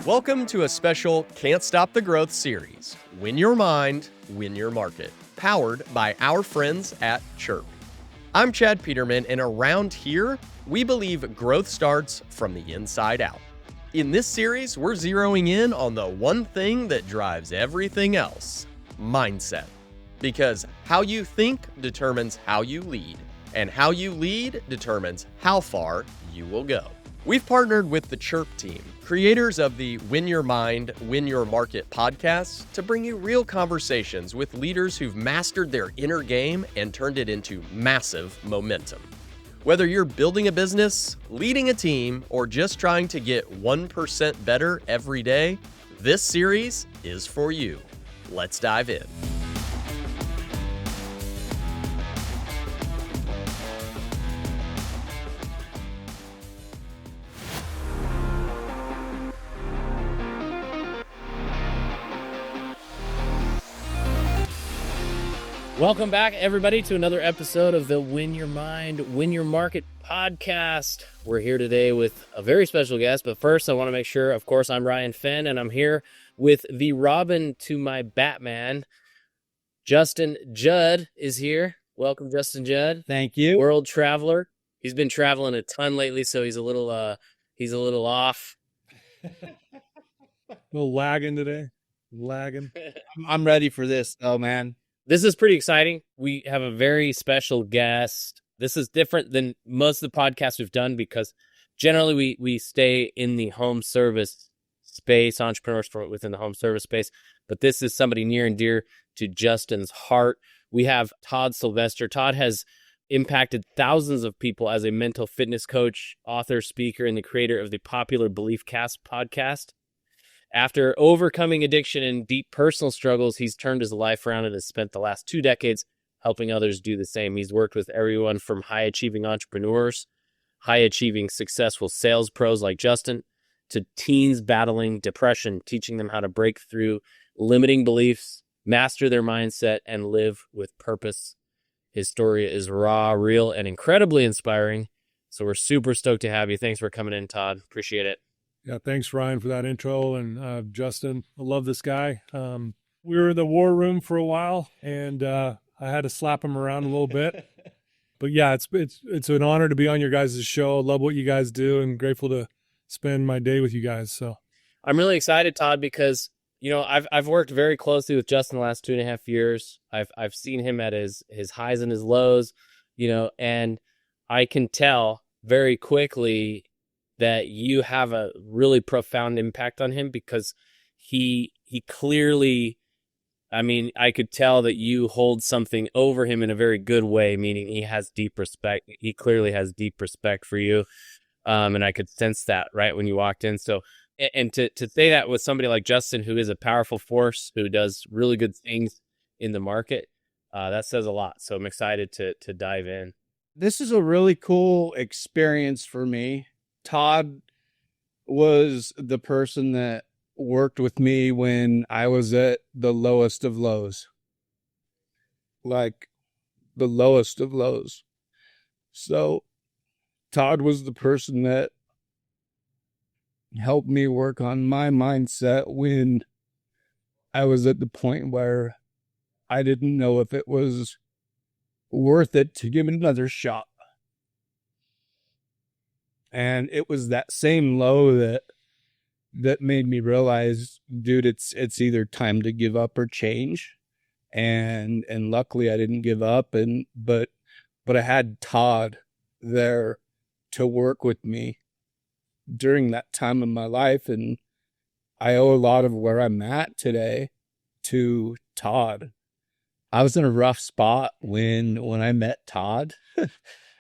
Welcome to a special Can't Stop the Growth series, Win Your Mind, Win Your Market, powered by our friends at Chiirp. I'm Chad Peterman, and around here, we believe growth starts from the inside out. In this series, we're zeroing in on the one thing that drives everything else, mindset. Because how you think determines how you lead, and how you lead determines how far you will go. We've partnered with the Chiirp team, creators of the Win Your Mind, Win Your Market podcast, to bring you real conversations with leaders who've mastered their inner game and turned it into massive momentum. Whether you're building a business, leading a team, or just trying to get 1% better every day, this series is for you. Let's dive in. Welcome back, everybody, to another episode of the Win Your Mind, Win Your Market podcast. We're here today with a very special guest, but first I want to make sure, of course, I'm Ryan Fenn, and I'm here with the Robin to my Batman. Justin Judd is here. Welcome, Justin Judd. Thank you. World traveler. He's been traveling a ton lately, so he's a little off. A little lagging today. Lagging. I'm ready for this. Oh, man. This is pretty exciting. We have a very special guest. This is different than most of the podcasts we've done because generally we stay in the home service space, entrepreneurs within the home service space. But this is somebody near and dear to Justin's heart. We have Todd Sylvester. Todd has impacted thousands of people as a mental fitness coach, author, speaker, and the creator of the popular Beliefcast Podcast. After overcoming addiction and deep personal struggles, he's turned his life around and has spent the last 2 decades helping others do the same. He's worked with everyone from high-achieving entrepreneurs, high-achieving successful sales pros like Justin, to teens battling depression, teaching them how to break through limiting beliefs, master their mindset, and live with purpose. His story is raw, real, and incredibly inspiring. So we're super stoked to have you. Thanks for coming in, Todd. Appreciate it. Yeah, thanks, Ryan, for that intro. And Justin, I love this guy. We were in the war room for a while, and I had to slap him around a little bit. But yeah, it's an honor to be on your guys' show. Love what you guys do, and grateful to spend my day with you guys. So I'm really excited, Todd, because I've worked very closely with Justin the last 2.5 years. I've seen him at his highs and his lows, and I can tell very quickly that you have a really profound impact on him because he clearly, I could tell that you hold something over him in a very good way, meaning he has deep respect. He clearly has deep respect for you. And I could sense that right when you walked in. So, and to say that with somebody like Justin, who is a powerful force, who does really good things in the market, that says a lot. So I'm excited to dive in. This is a really cool experience for me. Todd was the person that worked with me when I was at the lowest of lows. Like the lowest of lows. So Todd was the person that helped me work on my mindset when I was at the point where I didn't know if it was worth it to give it another shot. And it was that same low that made me realize, dude, it's either time to give up or change. And luckily I didn't give up, but I had Todd there to work with me during that time of my life, and I owe a lot of where I'm at today to Todd. I was in a rough spot when I met Todd.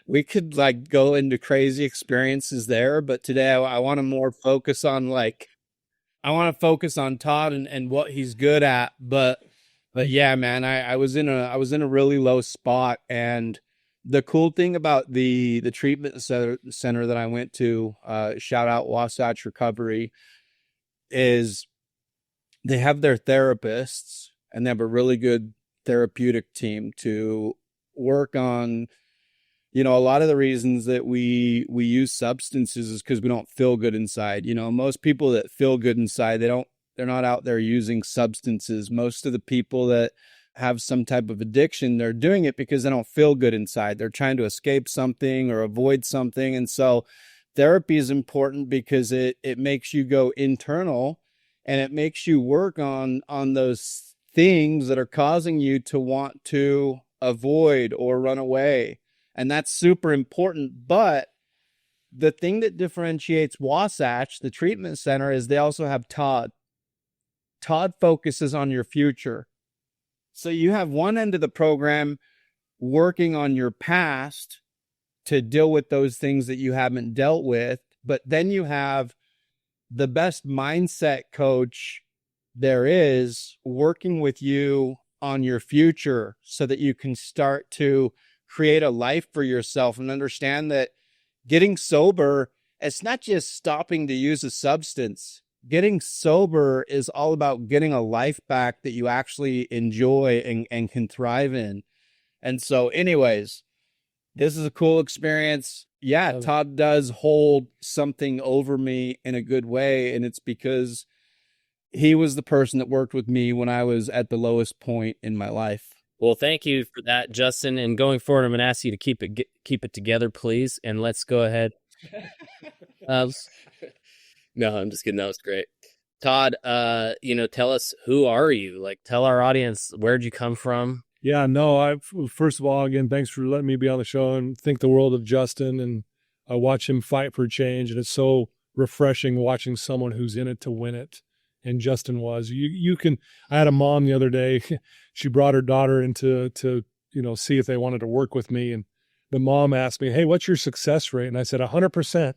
We could go into crazy experiences there, but today I want to more focus on Todd and what he's good at. But yeah, man, I was in a really low spot, and the cool thing about the treatment center that I went to, shout out Wasatch Recovery, is they have their therapists, and they have a really good therapeutic team to work on a lot of the reasons that we use substances is because we don't feel good inside. Most people that feel good inside, they're not out there using substances. Most of the people that have some type of addiction, they're doing it because they don't feel good inside. They're trying to escape something or avoid something. And so therapy is important because it makes you go internal, and it makes you work on those things that are causing you to want to avoid or run away. And that's super important. But the thing that differentiates Wasatch, the treatment center, is they also have Todd. Todd focuses on your future. So you have one end of the program working on your past to deal with those things that you haven't dealt with. But then you have the best mindset coach there is working with you on your future so that you can start to create a life for yourself and understand that getting sober, it's not just stopping to use a substance. Getting sober is all about getting a life back that you actually enjoy and can thrive in. And so anyways, this is a cool experience. Yeah, Todd does hold something over me in a good way. And it's because he was the person that worked with me when I was at the lowest point in my life. Well, thank you for that, Justin. And going forward, I'm going to ask you to keep it together, please. And let's go ahead. No, I'm just kidding. That was great. Todd, tell us, who are you? Like, tell our audience, where'd you come from? Yeah, no, first of all, again, thanks for letting me be on the show, and think the world of Justin, and I watch him fight for change. And it's so refreshing watching someone who's in it to win it. And Justin was. I had a mom the other day, she brought her daughter in to see if they wanted to work with me. And the mom asked me, "Hey, what's your success rate?" And I said, 100%.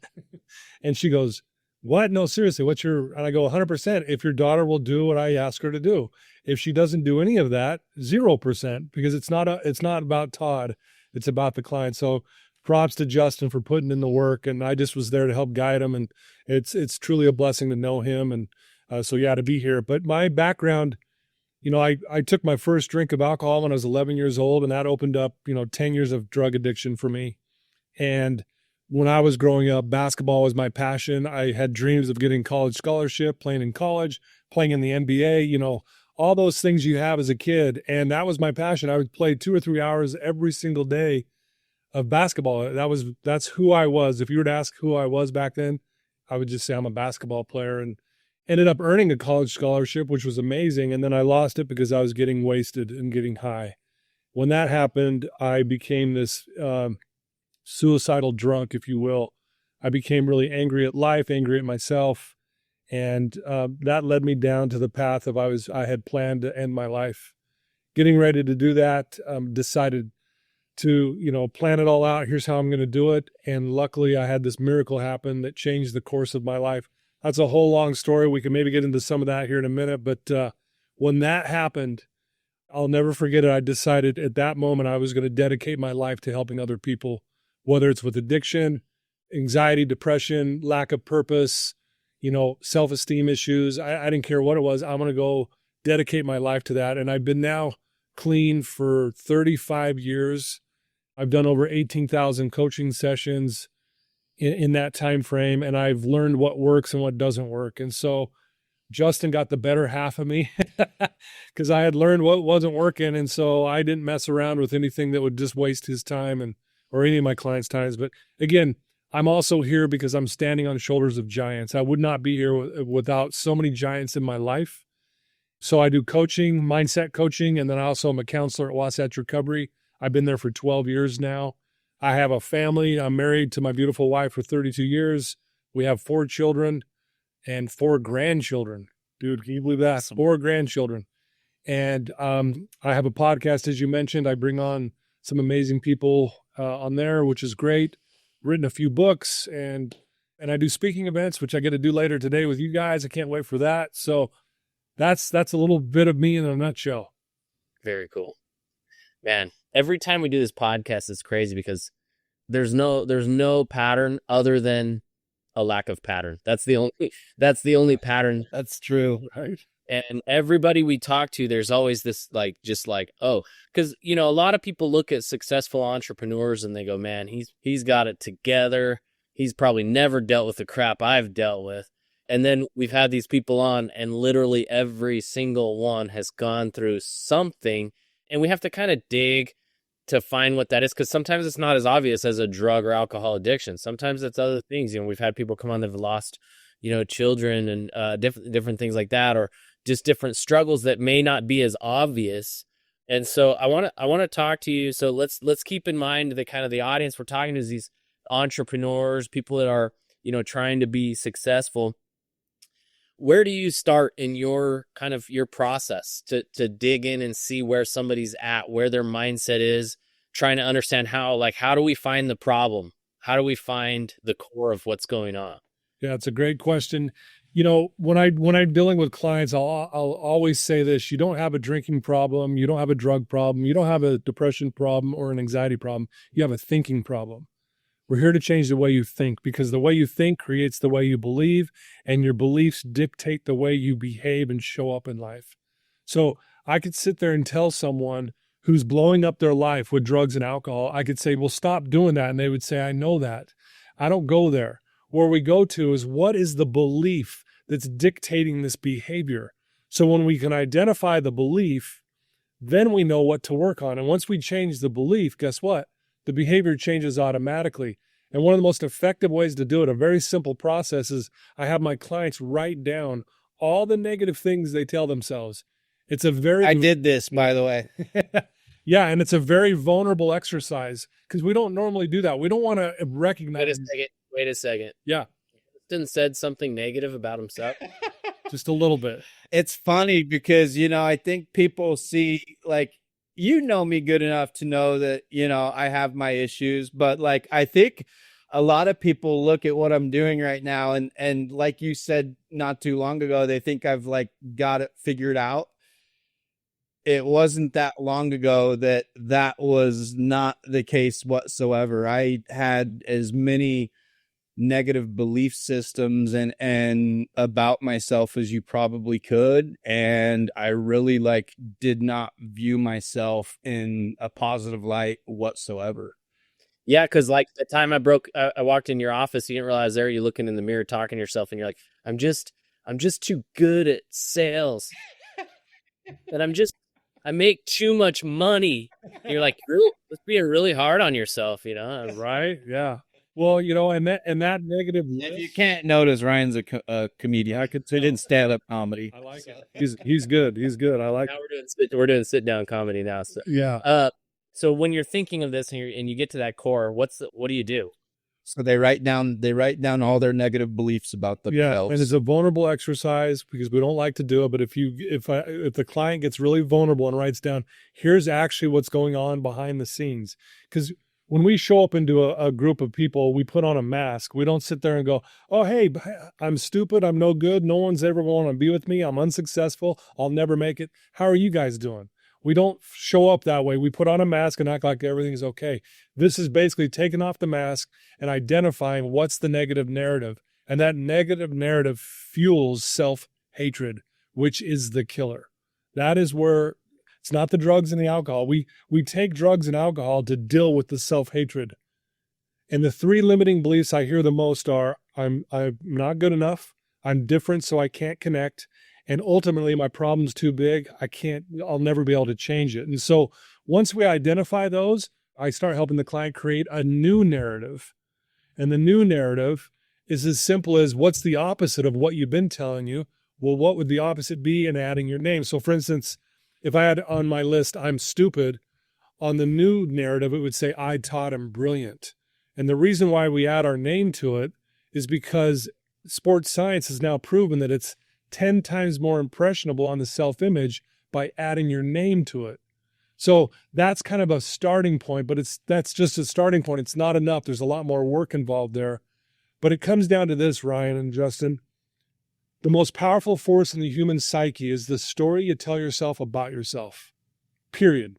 And she goes, "What? No, seriously, and I go, 100%. If your daughter will do what I ask her to do. If she doesn't do any of that, 0%, because it's not about Todd. It's about the client." So props to Justin for putting in the work. And I just was there to help guide him. And it's truly a blessing to know him. And to be here. But my background, I took my first drink of alcohol when I was 11 years old, and that opened up, 10 years of drug addiction for me. And when I was growing up, basketball was my passion. I had dreams of getting college scholarship, playing in college, playing in the NBA, all those things you have as a kid. And that was my passion. I would play 2 or 3 hours every single day of basketball. That's who I was. If you were to ask who I was back then, I would just say I'm a basketball player, and ended up earning a college scholarship, which was amazing. And then I lost it because I was getting wasted and getting high. When that happened, I became this suicidal drunk, if you will. I became really angry at life, angry at myself. And that led me down to the path of I had planned to end my life. Getting ready to do that, decided to, plan it all out. Here's how I'm going to do it. And luckily I had this miracle happen that changed the course of my life. That's a whole long story. We can maybe get into some of that here in a minute. But when that happened, I'll never forget it. I decided at that moment I was going to dedicate my life to helping other people, whether it's with addiction, anxiety, depression, lack of purpose, self-esteem issues. I didn't care what it was. I'm going to go dedicate my life to that. And I've been now clean for 35 years. I've done over 18,000 coaching sessions in that time frame, and I've learned what works and what doesn't work. And so Justin got the better half of me because I had learned what wasn't working, and so I didn't mess around with anything that would just waste his time or any of my clients' times. But again, I'm also here because I'm standing on shoulders of giants. I would not be here without so many giants in my life. So I do coaching, mindset coaching, and then I also am a counselor at Wasatch Recovery. I've been there for 12 years now. I have a family. I'm married to my beautiful wife for 32 years. We have 4 children and 4 grandchildren. Dude, can you believe that? Awesome. 4 grandchildren. And I have a podcast, as you mentioned. I bring on some amazing people on there, which is great. Written a few books, and I do speaking events, which I get to do later today with you guys. I can't wait for that. So that's a little bit of me in a nutshell. Very cool. Man, every time we do this podcast, it's crazy because there's no pattern other than a lack of pattern. That's the only pattern. That's true. Right. And everybody we talk to, there's always this oh, because, a lot of people look at successful entrepreneurs and they go, man, he's got it together. He's probably never dealt with the crap I've dealt with. And then we've had these people on and literally every single one has gone through something. And we have to kind of dig to find what that is, because sometimes it's not as obvious as a drug or alcohol addiction. Sometimes it's other things. We've had people come on that have lost, children and different things like that, or just different struggles that may not be as obvious. And so I want to talk to you. So let's keep in mind the kind of the audience we're talking to is these entrepreneurs, people that are, trying to be successful. Where do you start in your kind of your process to dig in and see where somebody's at, where their mindset is, trying to understand how do we find the problem? How do we find the core of what's going on? Yeah, it's a great question. When I'm dealing with clients, I'll always say this: you don't have a drinking problem, you don't have a drug problem, you don't have a depression problem or an anxiety problem. You have a thinking problem. We're here to change the way you think, because the way you think creates the way you believe, and your beliefs dictate the way you behave and show up in life. So I could sit there and tell someone who's blowing up their life with drugs and alcohol, I could say, well, stop doing that. And they would say, I know that. I don't go there. Where we go to is, what is the belief that's dictating this behavior? So when we can identify the belief, then we know what to work on. And once we change the belief, guess what? The behavior changes automatically. And one of the most effective ways to do it, a very simple process, is I have my clients write down all the negative things they tell themselves. I did this, by the way. Yeah, and it's a very vulnerable exercise because we don't normally do that. We don't want to recognize. Wait a second. Yeah. Justin said something negative about himself. Just a little bit. It's funny because, I think people see, me good enough to know that, I have my issues, but I think a lot of people look at what I'm doing right now and like you said not too long ago, they think I've got it figured out. It wasn't that long ago that was not the case whatsoever. I had as many negative belief systems and about myself as you probably could, and I really did not view myself in a positive light whatsoever. Yeah, because the time I walked in your office, you didn't realize there you're looking in the mirror talking to yourself, and you're like, I'm just too good at sales, and I make too much money. And you're like, really, let's be really hard on yourself, Right? Yeah. Well, and that negative. If you can't notice, Ryan's a comedian. I could say in stand-up comedy. I like it. He's good. He's good. I like. Now we're doing sit-down comedy now. So yeah. So when you're thinking of this and you get to that core, what do you do? So they write down all their negative beliefs about themselves. Yeah, and it's a vulnerable exercise because we don't like to do it. But if the client gets really vulnerable and writes down, here's actually what's going on behind the scenes, because when we show up into a group of people, we put on a mask. We don't sit there and go, oh, hey, I'm stupid. I'm no good. No one's ever going to be with me. I'm unsuccessful. I'll never make it. How are you guys doing? We don't show up that way. We put on a mask and act like everything's okay. This is basically taking off the mask and identifying what's the negative narrative. And that negative narrative fuels self-hatred, which is the killer. That is where it's not the drugs and the alcohol. We take drugs and alcohol to deal with the self-hatred. And the three limiting beliefs I hear the most are, I'm not good enough, I'm different, so I can't connect, and ultimately my problem's too big, I'll never be able to change it. And so once we identify those, I start helping the client create a new narrative. And the new narrative is as simple as, what's the opposite of what you've been telling you? Well, what would the opposite be? And adding your name. So for instance, if I had on my list, I'm stupid, on the new narrative, it would say, I taught him brilliant. And the reason why we add our name to it is because sports science has now proven that it's 10 times more impressionable on the self-image by adding your name to it. So that's kind of a starting point, but that's just a starting point. It's not enough. There's a lot more work involved there. But it comes down to this, Ryan and Justin. The most powerful force in the human psyche is the story you tell yourself about yourself, period.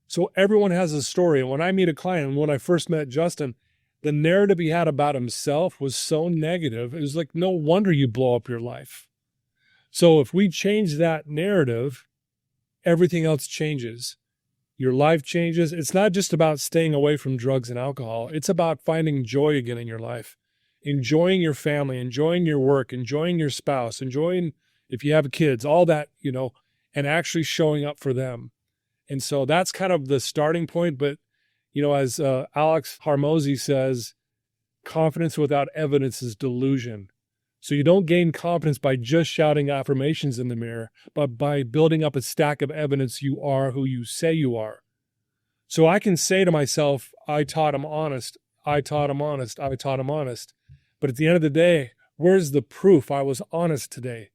So everyone has a story. And when I meet a client, and when I first met Justin, the narrative he had about himself was so negative. It was like, no wonder you blow up your life. So if we change that narrative, everything else changes. Your life changes. It's not just about staying away from drugs and alcohol. It's about finding joy again in your life, enjoying your family, enjoying your work, enjoying your spouse, enjoying, if you have kids, all that, and actually showing up for them. And so that's kind of the starting point. But, as Alex Hormozy says, confidence without evidence is delusion. So you don't gain confidence by just shouting affirmations in the mirror, but by building up a stack of evidence you are who you say you are. So I can say to myself, I taught him honest, I taught him honest, I taught him honest. But at the end of the day, where's the proof I was honest today?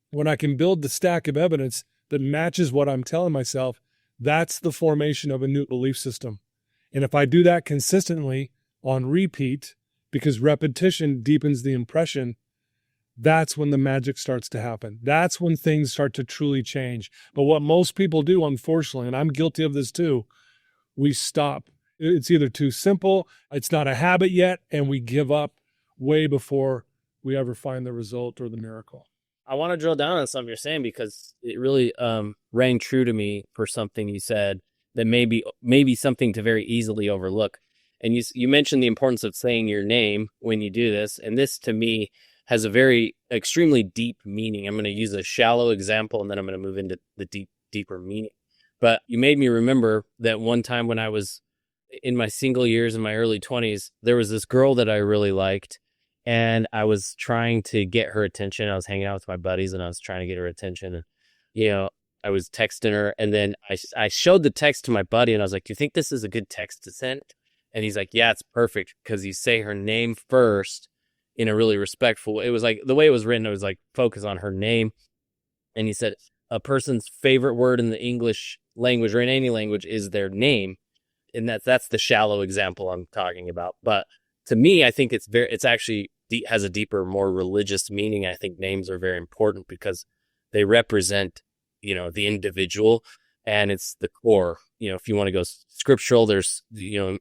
When I can build the stack of evidence that matches what I'm telling myself, that's the formation of a new belief system. And if I do that consistently on repeat, because repetition deepens the impression, that's when the magic starts to happen. That's when things start to truly change. But what most people do, unfortunately, and I'm guilty of this too, we stop. It's either too simple, it's not a habit yet, and we give up way before we ever find the result or the miracle. I want to drill down on something you're saying because it really rang true to me for something you said that maybe something to very easily overlook. And you mentioned the importance of saying your name when you do this, and this to me has a very extremely deep meaning. I'm going to use a shallow example, and then I'm going to move into the deeper meaning. But you made me remember that one time when I was in my single years in my early 20s, there was this girl that I really liked, and I was trying to get her attention. I was hanging out with my buddies, and I was trying to get her attention. And, I was texting her, and then I showed the text to my buddy, and I was like, do you think this is a good text to send? And he's like, yeah, it's perfect, because you say her name first in a really respectful way. It was like, the way it was written, it was like, focus on her name. And he said, a person's favorite word in the English language or in any language is their name. And that's the shallow example I'm talking about. But to me, I think it's actually has a deeper, more religious meaning. I think names are very important because they represent, the individual, and it's the core. If you want to go scriptural, there's,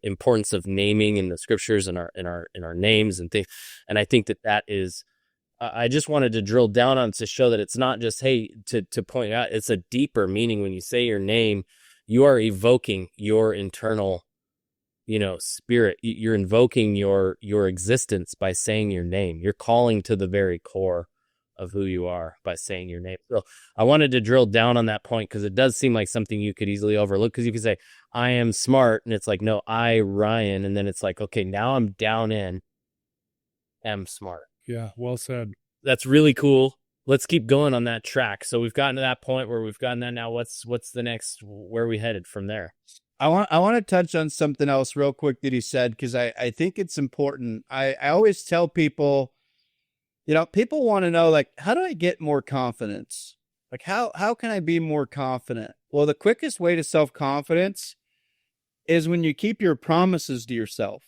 importance of naming in the scriptures and our names and things. And I think that is, I just wanted to drill down on to show that it's not just, hey, to point out, it's a deeper meaning. When you say your name, you are evoking your internal, spirit. You're invoking your existence by saying your name. You're calling to the very core of who you are by saying your name. So I wanted to drill down on that point because it does seem like something you could easily overlook, because you could say, I am smart. And it's like, no, I, Ryan. And then it's like, okay, now I'm down in, am smart. Yeah, well said. That's really cool. Let's keep going on that track. So we've gotten to that point where we've gotten that. Now what's the next, where are we headed from there? I want to touch on something else real quick that he said, because I think it's important. I always tell people, people want to know, like, how do I get more confidence? Like, how can I be more confident? Well, the quickest way to self-confidence is when you keep your promises to yourself.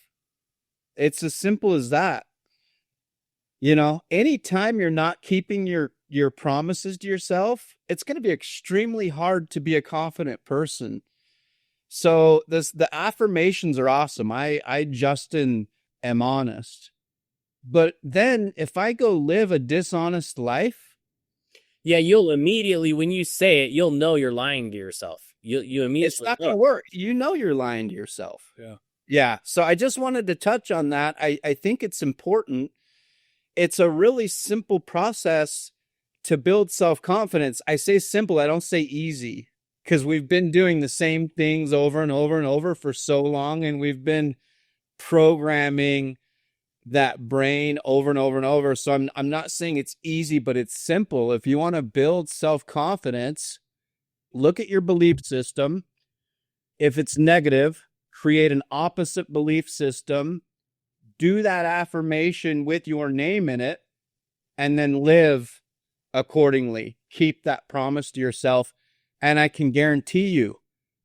It's as simple as that. Anytime you're not keeping your promises to yourself, it's going to be extremely hard to be a confident person. So the affirmations are awesome. I Justin, am honest. But then if I go live a dishonest life. Yeah, you'll immediately, when you say it, you'll know you're lying to yourself. You immediately. It's not going to work. You're lying to yourself. Yeah. Yeah. So I just wanted to touch on that. I think it's important. It's a really simple process to build self-confidence. I say simple, I don't say easy, because we've been doing the same things over and over and over for so long, and we've been programming that brain over and over and over. So I'm not saying it's easy, but it's simple. If you want to build self-confidence, look at your belief system. If it's negative, create an opposite belief system. Do that affirmation with your name in it, and then live accordingly. Keep that promise to yourself. And I can guarantee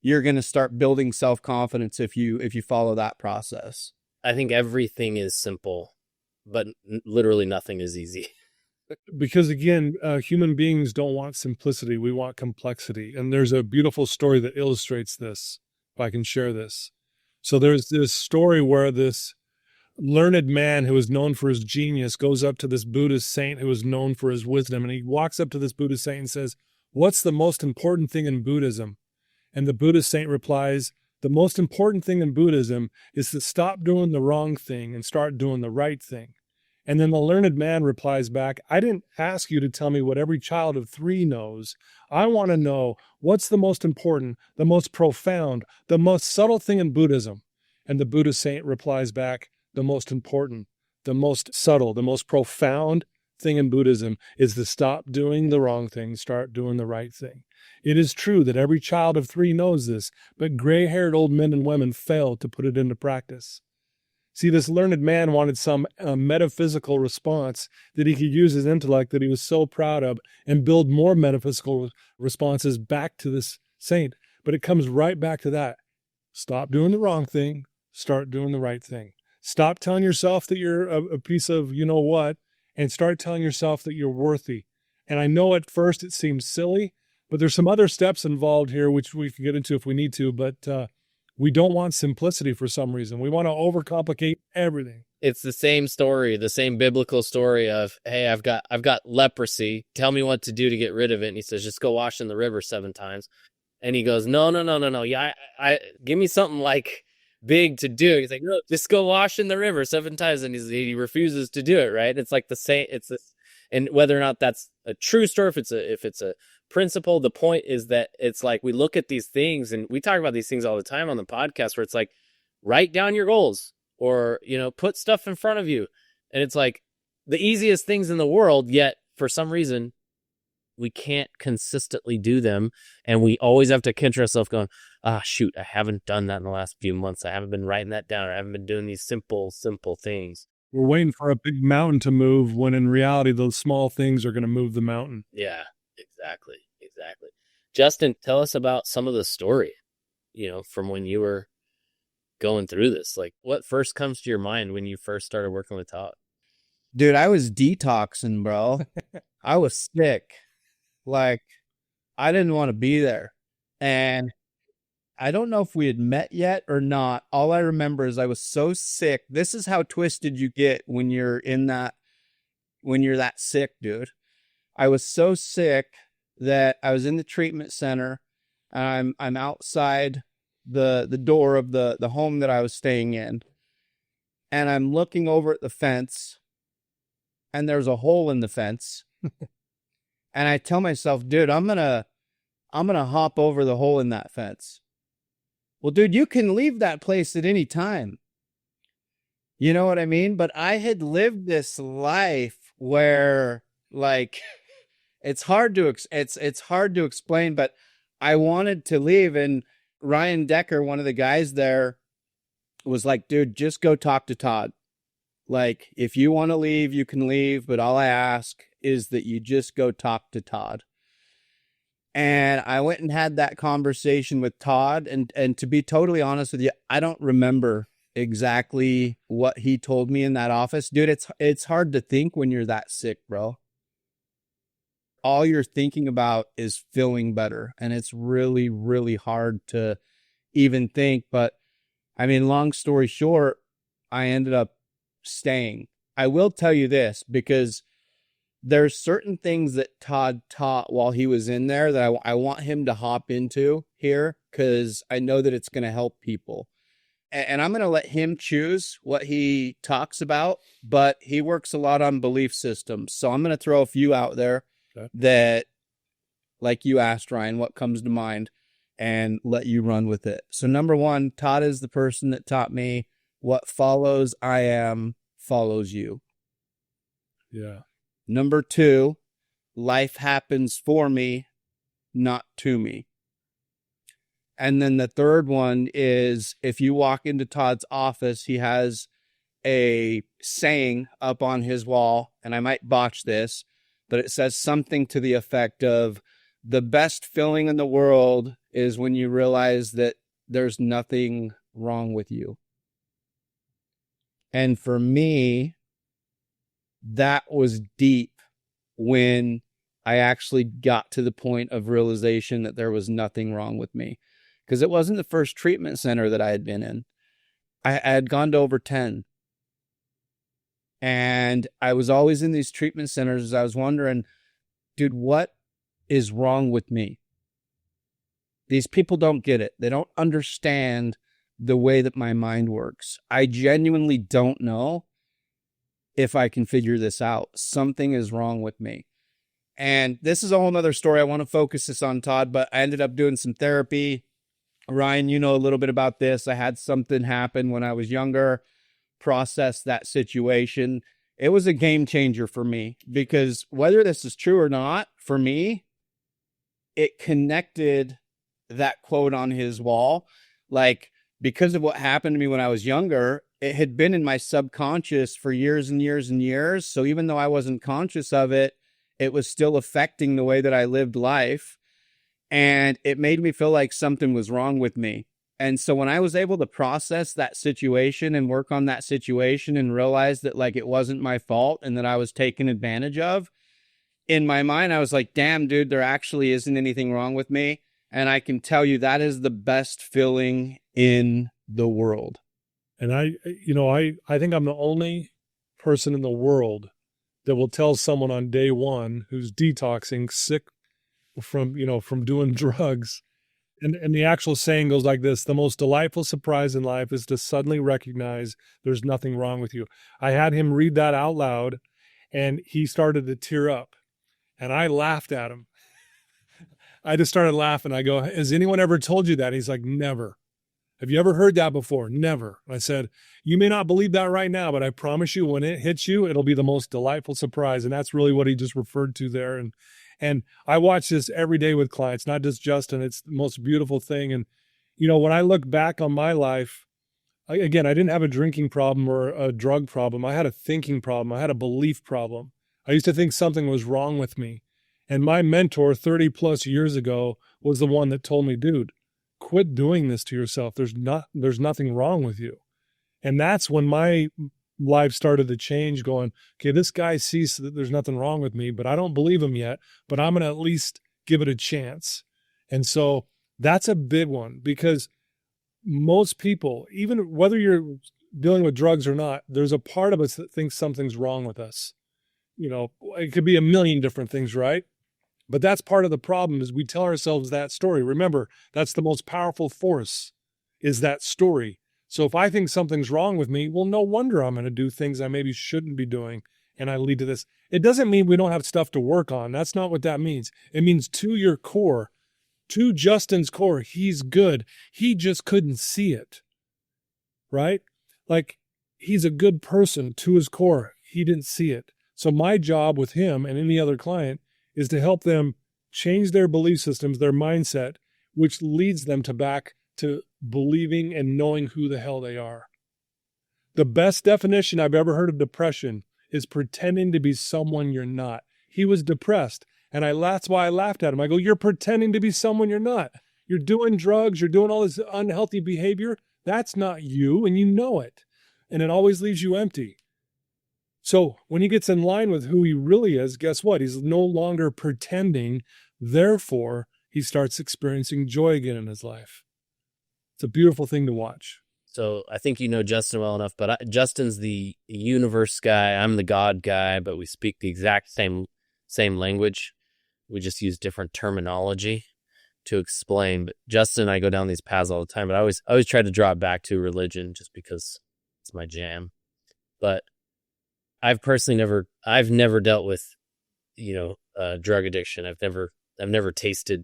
you're going to start building self-confidence if you follow that process. I think everything is simple, but literally nothing is easy. Because again, human beings don't want simplicity. We want complexity. And there's a beautiful story that illustrates this, if I can share this. So there's this story where this learned man who is known for his genius goes up to this Buddhist saint who is known for his wisdom. And he walks up to this Buddhist saint and says, "What's the most important thing in Buddhism?" And the Buddhist saint replies, "The most important thing in Buddhism is to stop doing the wrong thing and start doing the right thing." And then the learned man replies back, "I didn't ask you to tell me what every child of 3 knows. I want to know what's the most important, the most profound, the most subtle thing in Buddhism." And the Buddhist saint replies back, "The most important, the most subtle, the most profound thing in Buddhism is to stop doing the wrong thing, start doing the right thing." It is true that every child of 3 knows this, but gray-haired old men and women fail to put it into practice. See, this learned man wanted some metaphysical response that he could use his intellect that he was so proud of and build more metaphysical responses back to this saint. But it comes right back to that. Stop doing the wrong thing, start doing the right thing. Stop telling yourself that you're a piece of you-know-what, and start telling yourself that you're worthy. And I know at first it seems silly, but there's some other steps involved here, which we can get into if we need to, but we don't want simplicity for some reason. We want to overcomplicate everything. It's the same story, the same biblical story of, hey, I've got leprosy. Tell me what to do to get rid of it. And he says, just go wash in the river 7 times. And he goes, no. Yeah, I give me something like big to do. He's like, no, just go wash in the river 7 times. And he refuses to do it. Right. It's like the same. It's this, and whether or not that's a true story, if it's a principle, the point is that it's like we look at these things, and we talk about these things all the time on the podcast, where it's like, write down your goals, or put stuff in front of you, and it's like the easiest things in the world, yet for some reason we can't consistently do them, and we always have to catch ourselves going, shoot, I haven't done that in the last few months. I haven't been writing that down. I haven't been doing these simple things. We're waiting for a big mountain to move, when in reality those small things are going to move the mountain. Yeah. Exactly. Justin, tell us about some of the story, from when you were going through this. Like, what first comes to your mind when you first started working with Todd? Dude, I was detoxing, bro. I was sick. Like, I didn't want to be there. And I don't know if we had met yet or not. All I remember is I was so sick. This is how twisted you get when you're that sick, dude. I was so sick that I was in the treatment center, and I'm outside the door of the home that I was staying in, and I'm looking over at the fence, and there's a hole in the fence, and I tell myself, dude, I'm gonna hop over the hole in that fence. Well, dude, you can leave that place at any time. You know what I mean? But I had lived this life where, like, it's hard to explain, but I wanted to leave. And Ryan Decker, one of the guys there, was like, dude, just go talk to Todd. Like, if you want to leave, you can leave, but all I ask is that you just go talk to Todd. And I went and had that conversation with Todd, and to be totally honest with you, I don't remember exactly what he told me in that office. Dude, it's hard to think when you're that sick, bro. All you're thinking about is feeling better, and it's really, really hard to even think. But I mean, long story short, I ended up staying. I will tell you this, because there's certain things that Todd taught while he was in there that I want him to hop into here, because I know that it's going to help people. And I'm going to let him choose what he talks about, but he works a lot on belief systems. So I'm going to throw a few out there that, like you asked, Ryan, what comes to mind, and let you run with it. So number 1, Todd is the person that taught me what follows I am follows you. Yeah. Number 2, life happens for me, not to me. And then the third one is, if you walk into Todd's office, he has a saying up on his wall, and I might botch this, but it says something to the effect of, the best feeling in the world is when you realize that there's nothing wrong with you. And for me, that was deep when I actually got to the point of realization that there was nothing wrong with me. Because it wasn't the first treatment center that I had been in. I had gone to over 10. And I was always in these treatment centers. I was wondering, dude, what is wrong with me? These people don't get it. They don't understand the way that my mind works. I genuinely don't know if I can figure this out. Something is wrong with me. And this is a whole nother story. I want to focus this on Todd, but I ended up doing some therapy. Ryan, you know a little bit about this. I had something happen when I was younger, processed that situation. It was a game changer for me, because whether this is true or not, for me, it connected that quote on his wall. Like, because of what happened to me when I was younger, it had been in my subconscious for years and years and years. So even though I wasn't conscious of it, it was still affecting the way that I lived life. And it made me feel like something was wrong with me. And so when I was able to process that situation and work on that situation and realize that, like, it wasn't my fault and that I was taken advantage of, in my mind, I was like, damn, dude, there actually isn't anything wrong with me. And I can tell you that is the best feeling in the world. And I think I'm the only person in the world that will tell someone on day one who's detoxing, sick from doing drugs. And the actual saying goes like this: the most delightful surprise in life is to suddenly recognize there's nothing wrong with you. I had him read that out loud, and he started to tear up. And I laughed at him. I just started laughing. I go, has anyone ever told you that? He's like, never. Have you ever heard that before? Never. I said, you may not believe that right now, but I promise you when it hits you, it'll be the most delightful surprise. And that's really what he just referred to there. And I watch this every day with clients, not just Justin. It's the most beautiful thing. And, when I look back on my life, again, I didn't have a drinking problem or a drug problem. I had a thinking problem. I had a belief problem. I used to think something was wrong with me. And my mentor 30 plus years ago was the one that told me, dude, quit doing this to yourself. There's nothing wrong with you. And that's when my life started to change, going, okay, this guy sees that there's nothing wrong with me, but I don't believe him yet, but I'm going to at least give it a chance. And so that's a big one, because most people, even whether you're dealing with drugs or not, there's a part of us that thinks something's wrong with us. It could be a million different things, right? But that's part of the problem, is we tell ourselves that story. Remember, that's the most powerful force, is that story. So if I think something's wrong with me, well, no wonder I'm going to do things I maybe shouldn't be doing, and I lead to this. It doesn't mean we don't have stuff to work on. That's not what that means. It means to your core, to Justin's core, he's good. He just couldn't see it, right? Like, he's a good person to his core. He didn't see it. So my job with him and any other client is to help them change their belief systems, their mindset, which leads them back to believing and knowing who the hell they are. The best definition I've ever heard of depression is pretending to be someone you're not. He was depressed, and that's why I laughed at him. I go, you're pretending to be someone you're not. You're doing drugs, you're doing all this unhealthy behavior. That's not you, and you know it. And it always leaves you empty. So when he gets in line with who he really is, guess what? He's no longer pretending. Therefore, he starts experiencing joy again in his life. It's a beautiful thing to watch. So I think you know Justin well enough, but Justin's the universe guy. I'm the God guy, but we speak the exact same language. We just use different terminology to explain. But Justin and I go down these paths all the time, but I always try to draw it back to religion just because it's my jam. But I've never dealt with, drug addiction. I've never tasted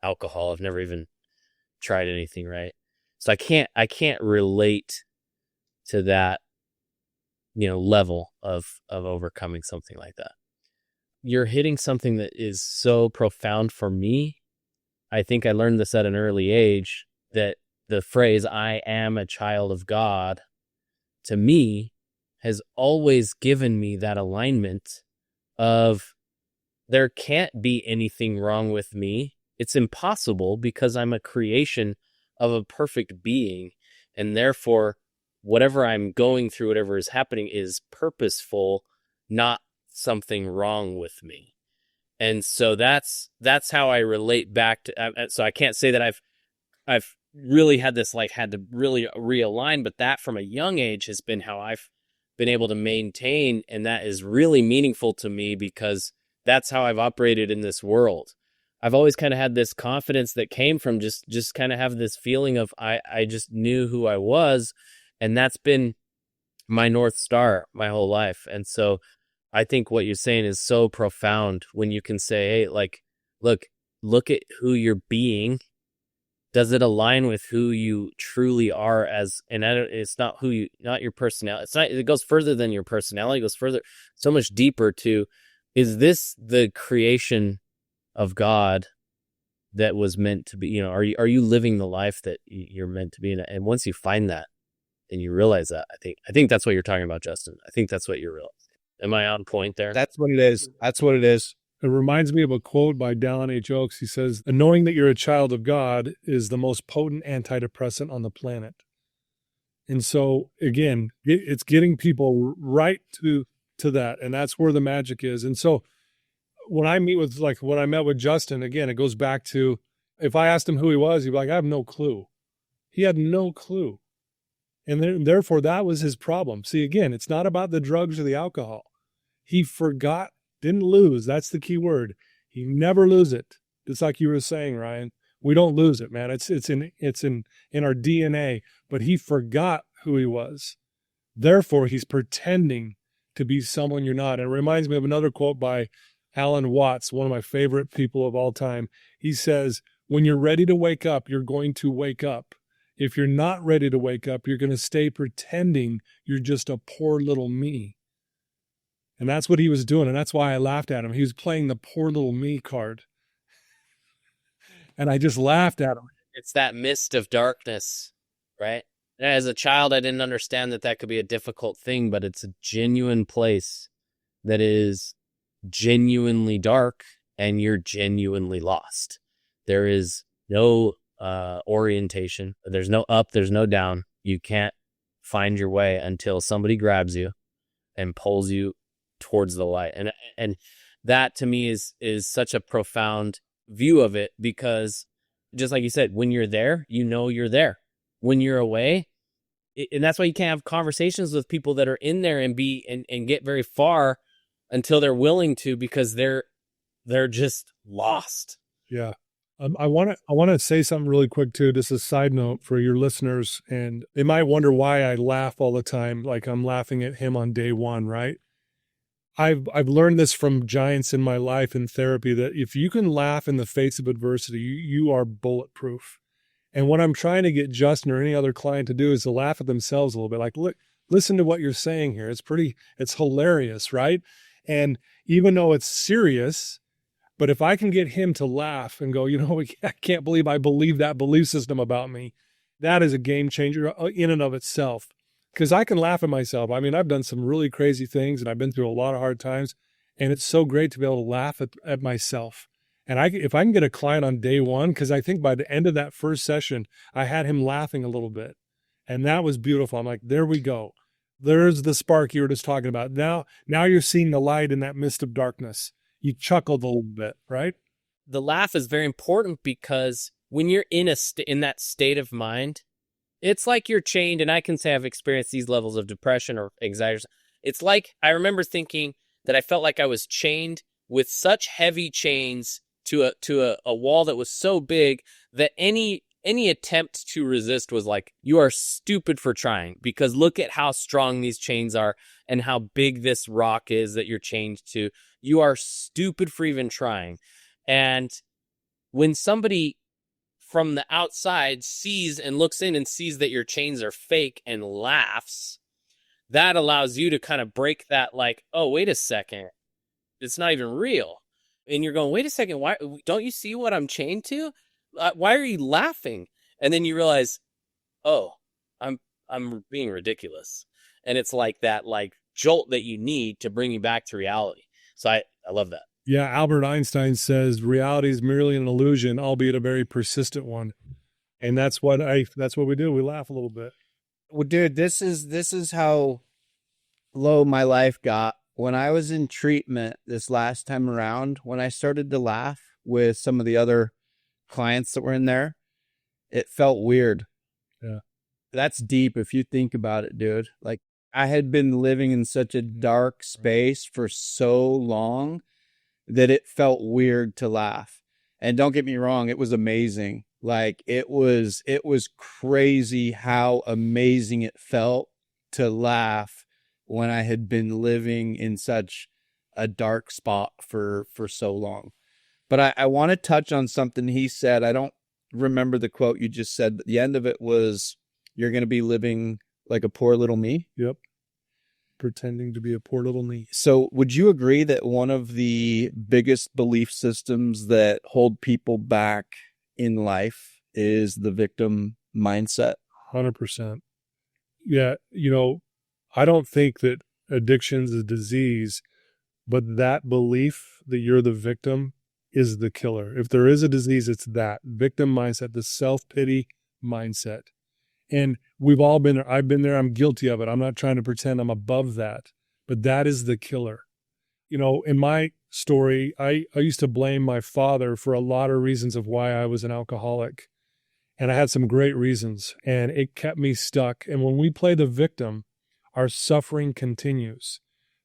alcohol. I've never even tried anything, right? So I can't relate to that, level of overcoming something like that. You're hitting something that is so profound for me. I think I learned this at an early age, that the phrase, I am a child of God, to me, has always given me that alignment of there can't be anything wrong with me. It's impossible, because I'm a creation of a perfect being. And therefore, whatever I'm going through, whatever is happening is purposeful, not something wrong with me. And so that's how I relate back to, so I can't say that I've really had this, had to really realign, but that from a young age has been how I've been able to maintain. And that is really meaningful to me because that's how I've operated in this world. I've always kind of had this confidence that came from just kind of have this feeling of I just knew who I was. And that's been my North Star my whole life. And so I think what you're saying is so profound when you can say, hey, like, look at who you're being. Does it align with who you truly are it's not not your personality. It goes further than your personality. It goes further, so much deeper to, is this the creation of God that was meant to be? Are you living the life that you're meant to be in? And once you find that and you realize that, I think that's what you're talking about, Justin. I think that's what you're realizing. Am I on point there? That's what it is. That's what it is. It reminds me of a quote by Dallin H. Oaks. He says, knowing that you're a child of God is the most potent antidepressant on the planet. And so, again, it's getting people right to that. And that's where the magic is. And so when I met with Justin, again, it goes back to, if I asked him who he was, he'd be like, I have no clue. He had no clue. And therefore, that was his problem. See, again, it's not about the drugs or the alcohol. He forgot, didn't lose. That's the key word. He never lose it. Just like you were saying, Ryan, we don't lose it, man. It's in our DNA. But he forgot who he was. Therefore, he's pretending to be someone you're not. And it reminds me of another quote by Alan Watts, one of my favorite people of all time. He says, when you're ready to wake up, you're going to wake up. If you're not ready to wake up, you're going to stay pretending you're just a poor little me. And that's what he was doing. And that's why I laughed at him. He was playing the poor little me card. And I just laughed at him. It's that mist of darkness, right? As a child, I didn't understand that could be a difficult thing, but it's a genuine place that is genuinely dark and you're genuinely lost. There is no orientation. There's no up, there's no down. You can't find your way until somebody grabs you and pulls you towards the light. And that to me is such a profound view of it, because just like you said, when you're there, you're there. When you're away, and that's why you can't have conversations with people that are in there and get very far until they're willing to, because they're just lost. Yeah. I want to say something really quick too. Just a side note for your listeners, and they might wonder why I laugh all the time, like I'm laughing at him on day one, right? I've learned this from giants in my life in therapy, that if you can laugh in the face of adversity, you are bulletproof. And what I'm trying to get Justin or any other client to do is to laugh at themselves a little bit. Like, look, listen to what you're saying here. It's hilarious, right? And even though it's serious, but if I can get him to laugh and go, I can't believe I believe that belief system about me, that is a game changer in and of itself. Because I can laugh at myself. I mean, I've done some really crazy things and I've been through a lot of hard times. And it's so great to be able to laugh at myself. And if I can get a client on day one, because I think by the end of that first session, I had him laughing a little bit. And that was beautiful. I'm like, there we go. There's the spark you were just talking about. Now you're seeing the light in that mist of darkness. You chuckled a little bit, right? The laugh is very important, because when you're in that state of mind, it's like you're chained. And I can say I've experienced these levels of depression or anxiety. It's like, I remember thinking that I felt like I was chained with such heavy chains to a wall that was so big that any attempt to resist was like, you are stupid for trying, because look at how strong these chains are and how big this rock is that you're chained to. You are stupid for even trying. And when somebody from the outside sees and looks in and sees that your chains are fake and laughs, that allows you to kind of break that, like, oh, wait a second, it's not even real. And you're going, wait a second, why don't you see what I'm chained to? Why are you laughing? And then you realize, oh, I'm being ridiculous. And it's like that, like, jolt that you need to bring you back to reality. So I love that. Yeah, Albert Einstein says reality is merely an illusion, albeit a very persistent one. And that's what we do. We laugh a little bit. Well, dude, this is how low my life got when I was in treatment this last time around. When I started to laugh with some of the other clients that were in there, it felt weird. Yeah. That's deep if you think about it, dude. Like, I had been living in such a dark space for so long that it felt weird to laugh. And don't get me wrong, it was amazing. Like it was crazy how amazing it felt to laugh when I had been living in such a dark spot for so long. But I want to touch on something he said. I don't remember the quote you just said, but the end of it was, you're going to be living like a poor little me. Yep. Pretending to be a poor little me. So would you agree that one of the biggest belief systems that hold people back in life is the victim mindset? 100%. Yeah. I don't think that addiction's a disease, but that belief that you're the victim is the killer. If there is a disease, it's that victim mindset, the self-pity mindset. And we've all been there. I've been there. I'm guilty of it. I'm not trying to pretend I'm above that, but that is the killer. In my story, I used to blame my father for a lot of reasons of why I was an alcoholic. And I had some great reasons, and it kept me stuck. And when we play the victim, our suffering continues.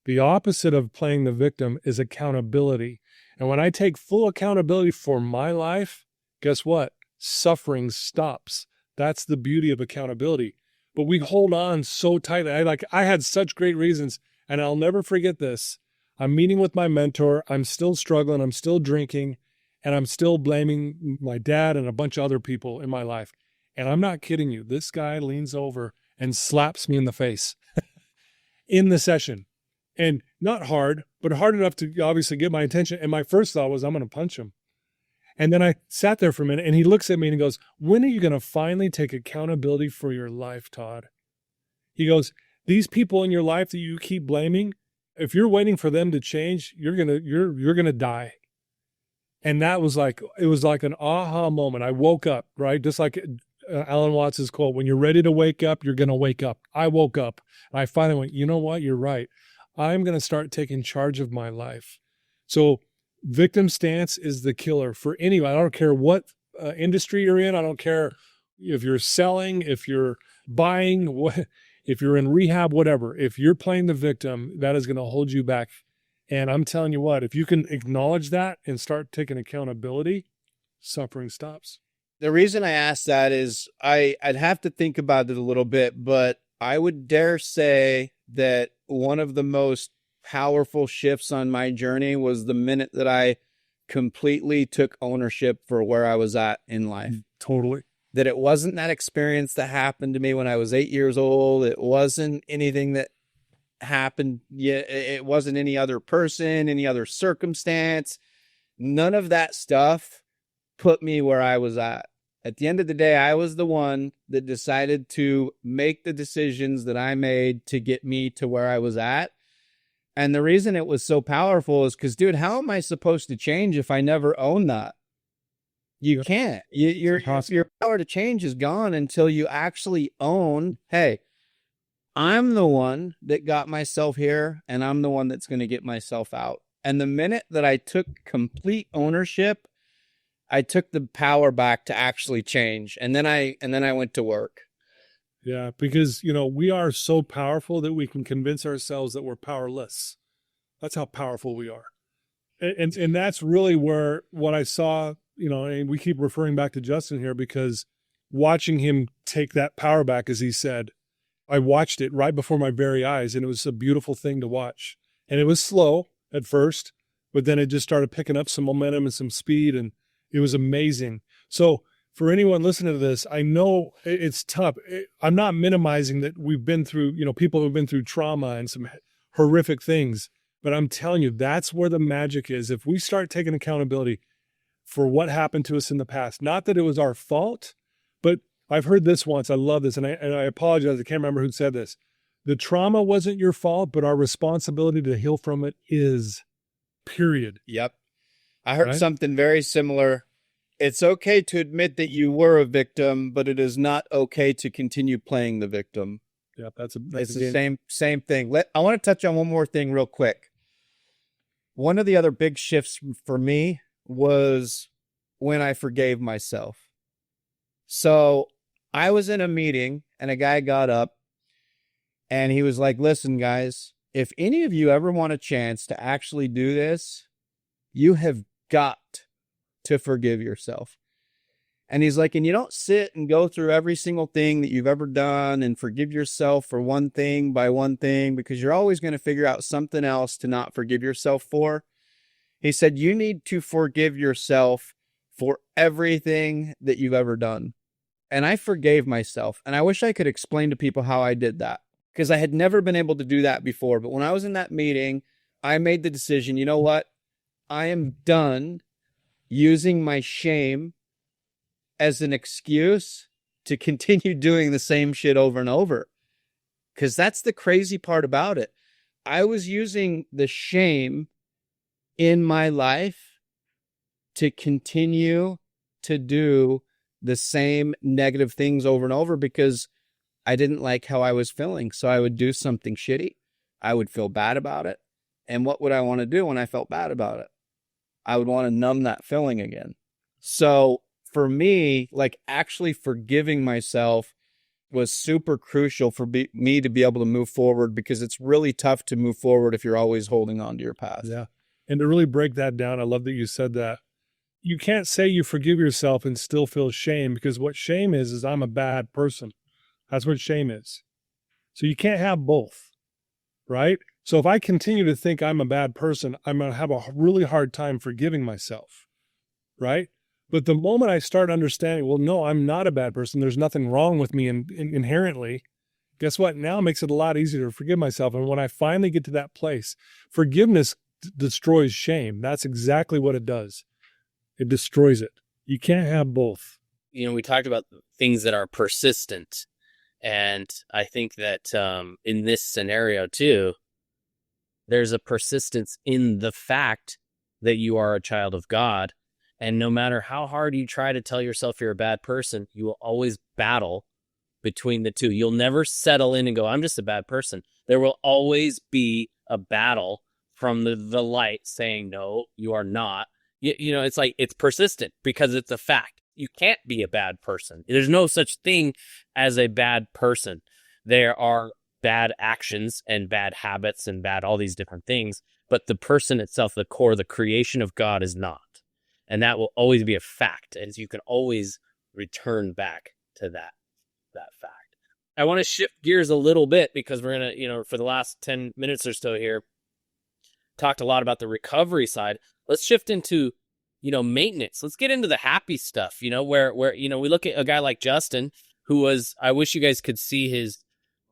The opposite of playing the victim is accountability. And when I take full accountability for my life, guess what? Suffering stops. That's the beauty of accountability. But we hold on so tightly. I had such great reasons, and I'll never forget this. I'm meeting with my mentor. I'm still struggling. I'm still drinking, and I'm still blaming my dad and a bunch of other people in my life. And I'm not kidding you. This guy leans over and slaps me in the face in the session. And not hard, but hard enough to obviously get my attention. And my first thought was, I'm going to punch him. And then I sat there for a minute, and he looks at me and he goes, when are you going to finally take accountability for your life, Todd? He goes, these people in your life that you keep blaming, if you're waiting for them to change, you're going to die. And that was it was like an aha moment. I woke up, right? Just like Alan Watts' quote, when you're ready to wake up, you're going to wake up. I woke up, and I finally went, you know what? You're right. I'm going to start taking charge of my life. So victim stance is the killer for anyone. I don't care what industry you're in. I don't care if you're selling, if you're buying, if you're in rehab, whatever. If you're playing the victim, that is going to hold you back. And I'm telling you what, if you can acknowledge that and start taking accountability, suffering stops. The reason I asked that is I'd have to think about it a little bit, but I would dare say that one of the most powerful shifts on my journey was the minute that I completely took ownership for where I was at in life. Totally. That it wasn't that experience that happened to me when I was 8 years old. It wasn't anything that happened yet. It wasn't any other person, any other circumstance. None of that stuff put me where I was at. At the end of the day, I was the one that decided to make the decisions that I made to get me to where I was at. And the reason it was so powerful is because, dude, how am I supposed to change if I never own that? You can't. Your power to change is gone until you actually own, hey, I'm the one that got myself here, and I'm the one that's going to get myself out. And the minute that I took complete ownership, I took the power back to actually change. And then I went to work. Yeah, because, we are so powerful that we can convince ourselves that we're powerless. That's how powerful we are. And that's really where what I saw, and we keep referring back to Justin here because watching him take that power back, as he said, I watched it right before my very eyes, and it was a beautiful thing to watch. And it was slow at first, but then it just started picking up some momentum and some speed, and it was amazing. So for anyone listening to this, I know it's tough. I'm not minimizing that we've been through, people who've been through trauma and some horrific things, but I'm telling you, that's where the magic is. If we start taking accountability for what happened to us in the past, not that it was our fault, but I've heard this once. I love this. And I apologize. I can't remember who said this. The trauma wasn't your fault, but our responsibility to heal from it is, period. Yep. I heard something very similar. It's okay to admit that you were a victim, but it is not okay to continue playing the victim. Yeah, it's the same thing. I want to touch on one more thing real quick. One of the other big shifts for me was when I forgave myself. So I was in a meeting and a guy got up And he was like, listen, guys, if any of you ever want a chance to actually do this, you have got to forgive yourself. And he's like, and you don't sit and go through every single thing that you've ever done and forgive yourself for one thing by one thing, because you're always going to figure out something else to not forgive yourself for. He said, you need to forgive yourself for everything that you've ever done. And I forgave myself. And I wish I could explain to people how I did that, because I had never been able to do that before. But when I was in that meeting, I made the decision, you know what? I am done using my shame as an excuse to continue doing the same shit over and over. Because that's the crazy part about it. I was using the shame in my life to continue to do the same negative things over and over because I didn't like how I was feeling. So I would do something shitty. I would feel bad about it. And what would I want to do when I felt bad about it? I would want to numb that feeling again. So for me, like actually forgiving myself was super crucial for me to be able to move forward, because it's really tough to move forward if you're always holding on to your past. Yeah. And to really break that down, I love that you said that. You can't say you forgive yourself and still feel shame, because what shame is I'm a bad person. That's what shame is. So you can't have both, right? So if I continue to think I'm a bad person, I'm going to have a really hard time forgiving myself, right? But the moment I start understanding, well, no, I'm not a bad person, there's nothing wrong with me inherently, guess what? Now it makes it a lot easier to forgive myself. And when I finally get to that place, forgiveness destroys shame. That's exactly what it does. It destroys it. You can't have both. You know, we talked about things that are persistent. And I think that in this scenario too, there's a persistence in the fact that you are a child of God. And no matter how hard you try to tell yourself you're a bad person, you will always battle between the two. You'll never settle in and go, I'm just a bad person. There will always be a battle from the light saying, no, you are not. You know, it's like, it's persistent because it's a fact. You can't be a bad person. There's no such thing as a bad person. There are bad actions and bad habits and bad all these different things, but the person itself, the core, the creation of God is not. And that will always be a fact. And you can always return back to that fact. I want to shift gears a little bit because we're going to, you know, for the last 10 minutes or so here, talked a lot about the recovery side. Let's shift into, you know, maintenance. Let's get into the happy stuff, you know, where, you know, we look at a guy like Justin, who was, I wish you guys could see his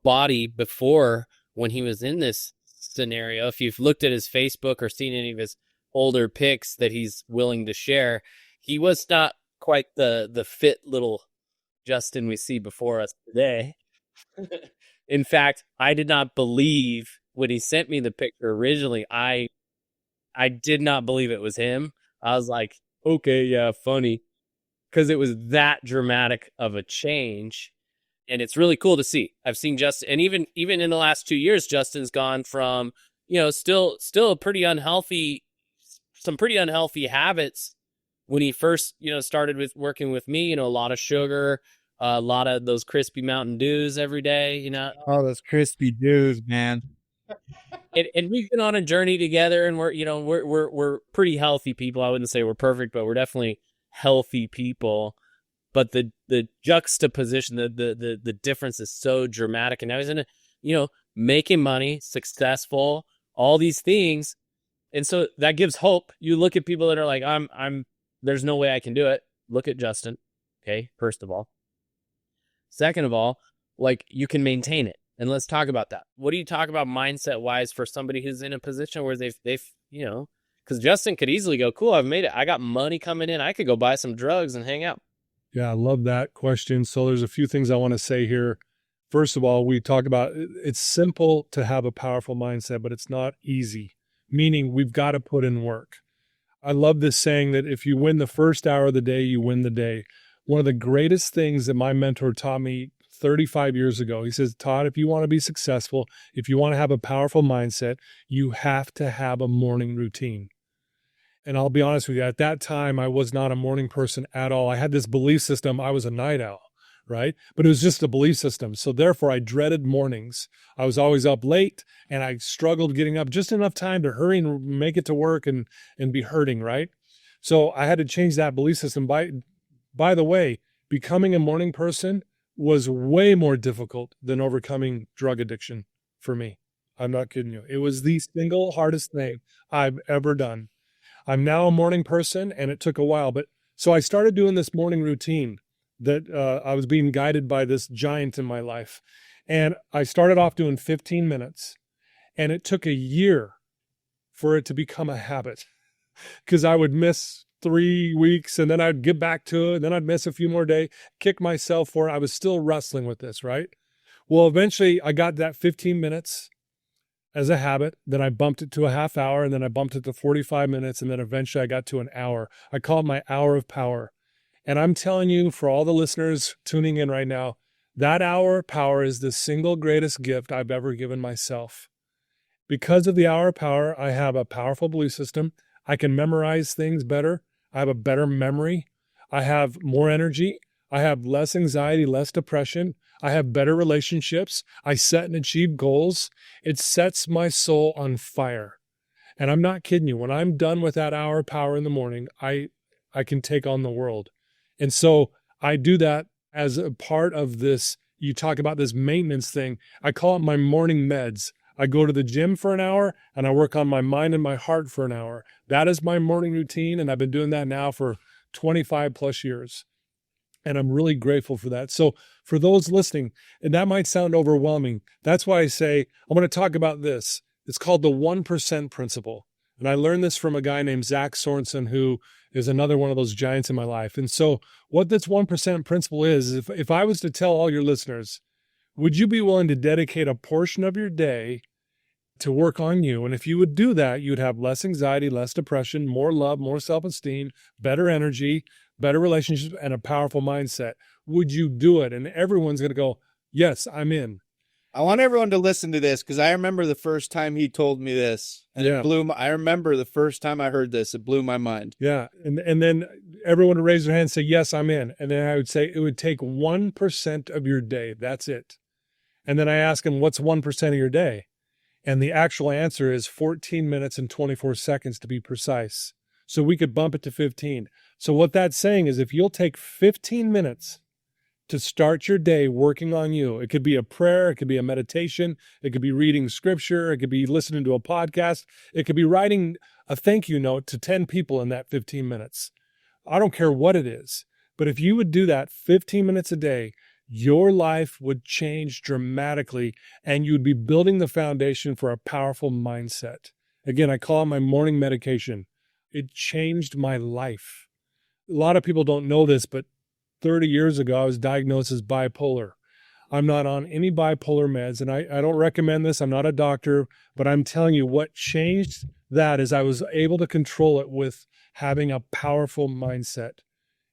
body before when he was in this scenario. If you've looked at his Facebook or seen any of his older pics that he's willing to share, he was not quite the fit little Justin we see before us today. In fact, I did not believe when he sent me the picture originally, I did not believe it was him. I was like, okay, yeah, funny. Because it was that dramatic of a change. And it's really cool to see. I've seen Justin, and even in the last 2 years, Justin's gone from, you know, still a pretty unhealthy, some pretty unhealthy habits when he first, you know, started with working with me, you know, a lot of sugar, a lot of those crispy Mountain Dews every day, you know. Oh, those crispy Dews, man. And we've been on a journey together, and we're pretty healthy people. I wouldn't say we're perfect, but we're definitely healthy people. But the juxtaposition, the difference is so dramatic. And now he's in a, you know, making money, successful, all these things. And so that gives hope. You look at people that are like, there's no way I can do it. Look at Justin. Okay. First of all. Second of all, like, you can maintain it. And let's talk about that. What do you talk about mindset wise for somebody who's in a position where they've, you know, because Justin could easily go, cool, I've made it. I got money coming in. I could go buy some drugs and hang out. Yeah, I love that question. So there's a few things I want to say here. First of all, we talked about it's simple to have a powerful mindset, but it's not easy, meaning we've got to put in work. I love this saying that if you win the first hour of the day, you win the day. One of the greatest things that my mentor taught me 35 years ago, he says, Todd, if you want to be successful, if you want to have a powerful mindset, you have to have a morning routine. And I'll be honest with you, at that time, I was not a morning person at all. I had this belief system, I was a night owl, right? But it was just a belief system. So therefore I dreaded mornings. I was always up late and I struggled getting up just enough time to hurry and make it to work and be hurting, right? So I had to change that belief system. By the way, becoming a morning person was way more difficult than overcoming drug addiction for me. I'm not kidding you. It was the single hardest thing I've ever done. I'm now a morning person, and it took a while. But so I started doing this morning routine that I was being guided by this giant in my life. And I started off doing 15 minutes, and it took a year for it to become a habit because I would miss 3 weeks and then I'd get back to it. And then I'd miss a few more days, kick myself for it. I was still wrestling with this, right? Well, eventually I got that 15 minutes as a habit. Then I bumped it to a half hour, and then I bumped it to 45 minutes. And then eventually I got to an hour. I call it my hour of power. And I'm telling you, for all the listeners tuning in right now, that hour of power is the single greatest gift I've ever given myself. Because of the hour of power, I have a powerful belief system. I can memorize things better. I have a better memory. I have more energy. I have less anxiety, less depression. I have better relationships. I set and achieve goals. It sets my soul on fire. And I'm not kidding you. When I'm done with that hour of power in the morning, I can take on the world. And so I do that as a part of this. You talk about this maintenance thing. I call it my morning meds. I go to the gym for an hour and I work on my mind and my heart for an hour. That is my morning routine. And I've been doing that now for 25 plus years. And I'm really grateful for that. So for those listening, and that might sound overwhelming, that's why I say, I'm going to talk about this. It's called the 1% principle. And I learned this from a guy named Zach Sorensen, who is another one of those giants in my life. And so what this 1% principle is, if I was to tell all your listeners, would you be willing to dedicate a portion of your day to work on you? And if you would do that, you'd have less anxiety, less depression, more love, more self-esteem, better energy, better relationships, and a powerful mindset. Would you do it? And everyone's going to go, yes, I'm in. I want everyone to listen to this because I remember the first time he told me this. And I remember the first time I heard this, it blew my mind. Yeah. And then everyone would raise their hand and say, yes, I'm in. And then I would say it would take 1% of your day. That's it. And then I ask him, what's 1% of your day? And the actual answer is 14 minutes and 24 seconds to be precise. So we could bump it to 15. So what that's saying is if you'll take 15 minutes to start your day working on you, it could be a prayer, it could be a meditation, it could be reading scripture, it could be listening to a podcast, it could be writing a thank you note to 10 people in that 15 minutes. I don't care what it is, but if you would do that 15 minutes a day, your life would change dramatically and you'd be building the foundation for a powerful mindset. Again, I call it my morning medication. It changed my life. A lot of people don't know this, but 30 years ago, I was diagnosed as bipolar. I'm not on any bipolar meds, and I don't recommend this. I'm not a doctor, but I'm telling you what changed that is I was able to control it with having a powerful mindset.